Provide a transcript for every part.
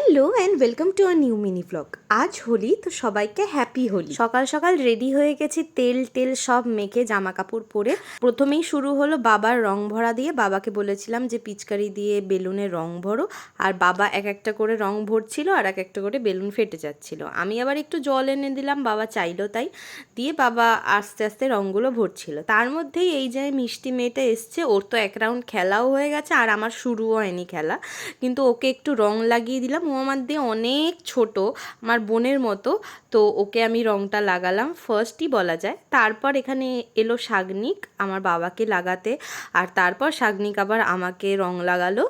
Hello and welcome to a new mini blog. আজ হোলি, তো সবাইকে হ্যাপি হোলি। সকাল সকাল রেডি হয়ে গেছি, তেল সব মেখে জামা কাপড় পরে। প্রথমেই শুরু হলো বাবার রং ভরা দিয়ে। বাবাকে বলেছিলাম যে পিচকারি দিয়ে বেলুনে রং ভরো, আর বাবা এক একটা করে রং ভরছিল আর এক একটা করে বেলুন ফেটে যাচ্ছিল। আমি আবার একটু জল এনে দিলাম, বাবা চাইলো তাই। দিয়ে বাবা আস্তে আস্তে রঙগুলো ভরছিল। তার মধ্যেই এই যে মিষ্টি মেয়েটা এসছে, ওর তো এক রাউন্ড খেলাও হয়ে গেছে আর আমার শুরুও হয়নি খেলা, কিন্তু ওকে একটু রং লাগিয়ে দিলাম। ও আমার দিয়ে অনেক ছোট, আমার বোনের মতো, তো ওকে আমি রংটা লাগালাম ফার্স্টই বলা যায়। তারপর এখানে এলো শাগনিক আমার বাবাকে লাগাতে, আর তারপর শাগনিক আবার আমাকে রং লাগালো।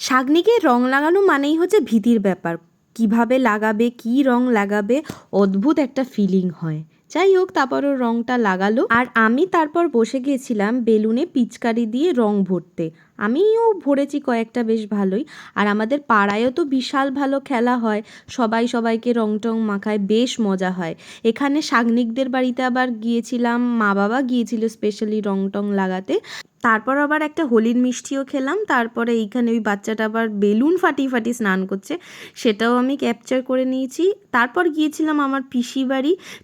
শাগনিকে রং লাগানো মানেই হচ্ছে ভীতির ব্যাপার, কিভাবে লাগাবে, কি রং লাগাবে, অদ্ভুত একটা ফিলিং হয়। যাই হোক, তারপর ও রংটা লাগালো আর আমি তারপর বসে গিয়েছিলাম বেলুনে পিচকারি দিয়ে রং ভরতে। আমিও ভরেছি কয়েকটা বেশ ভালোই। আর আমাদের পাড়ায়ও তো বিশাল ভালো খেলা হয়, সবাই সবাইকে রং টং মাখায়, বেশ মজা হয়। এখানে শাগনিকদের বাড়িতে আবার গিয়েছিলাম, মা বাবা গিয়েছিল স্পেশালি রং টং লাগাতে। তারপর আবার একটা হোলির মিষ্টিও খেলাম। তারপরে এইখানে ওই বাচ্চাটা আবার বেলুন ফাটিয়ে স্নান করছে, সেটাও আমি ক্যাপচার করে নিয়েছি। তারপর গিয়েছিলাম আমার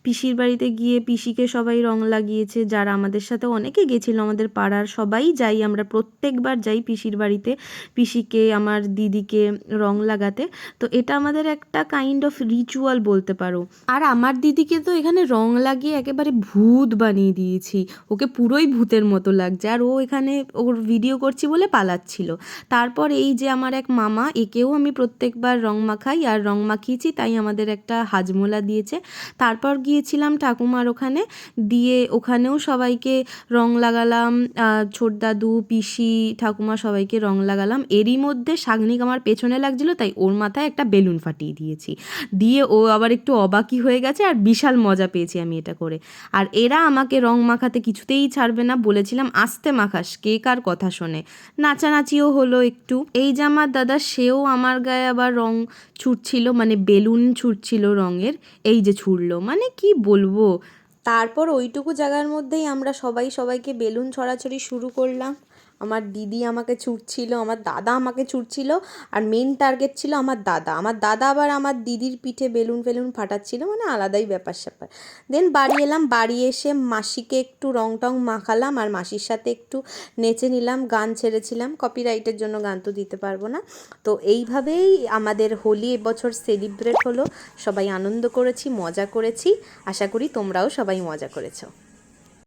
পিসির বাড়িতে গিয়ে পিসিকে সবাই রং লাগিয়েছে, যারা আমাদের সাথে অনেকে গেছিলো, আমাদের পাড়ার সবাই যাই, আমরা প্রত্যেকবার যাই পিসির বাড়িতে পিসিকে আমার দিদিকে রং লাগাতে। তো এটা আমাদের একটা কাইন্ড অফ রিচুয়াল বলতে পারো। আর আমার দিদিকে তো এখানে রং লাগিয়ে একেবারে ভূত বানিয়ে দিয়েছি, ওকে পুরোই ভূতের মতো লাগছে, আর ও এখানে ওর ভিডিও করছি বলে পালাচ্ছিল। তারপর এই যে আমার এক মামা, একেও আমি প্রত্যেকবার রং মাখাই আর রং মাখিয়েছি, তাই আমাদের একটা হাজমোলা দিয়েছে। তারপর গিয়েছিলাম ঠাকুমার ওখানে, দিয়ে ওখানেও সবাইকে রং লাগালাম, ছোট দাদু পিসি ঠাকুমা সবাইকে রং লাগালাম। এরই মধ্যে শাগনিক আমার পেছনে লাগছিল, তাই ওর মাথায় একটা বেলুন ফাটিয়ে দিয়েছি, দিয়ে ও আবার একটু অবাকই হয়ে গেছে, আর বিশাল মজা পেয়েছি আমি এটা করে। আর এরা আমাকে রং মাখাতে কিছুতেই ছাড়বে না, বলেছিলাম আস্তে মাখাস, কে কার কথা শোনে। নাচানাচিও হলো একটু। এই যে আমার দাদা, সেও আমার গায়ে আবার রং ছুটছিল, মানে বেলুন ছুটছিল রঙের, এই যে ছুড়লো, মানে কি বলবো। তারপর ওইটুকু জায়গার মধ্যেই আমরা সবাই সবাইকে বেলুন ছড়াছড়ি শুরু করলাম। আমার দিদি আমাকে ছুটছিল, আমার দাদা আমাকে ছুটছিল, আর মেন টার্গেট ছিল আমার দাদা আবার আমার দিদির পিঠে বেলুন ফাটাচ্ছিল, মানে আলাদাই ব্যাপার স্যাপার। দেন বাড়ি এলাম, বাড়ি এসে মাসিকে একটু রং টং মাখালাম আর মাসির সাথে একটু নেচে নিলাম, গান ছেড়েছিলাম, কপিরাইটের জন্য গান তো দিতে পারবো না। তো এইভাবেই আমাদের হোলি এবছর সেলিব্রেট হলো, সবাই আনন্দ করেছি, মজা করেছি। আশা করি তোমরাও সবাই মজা করেছো।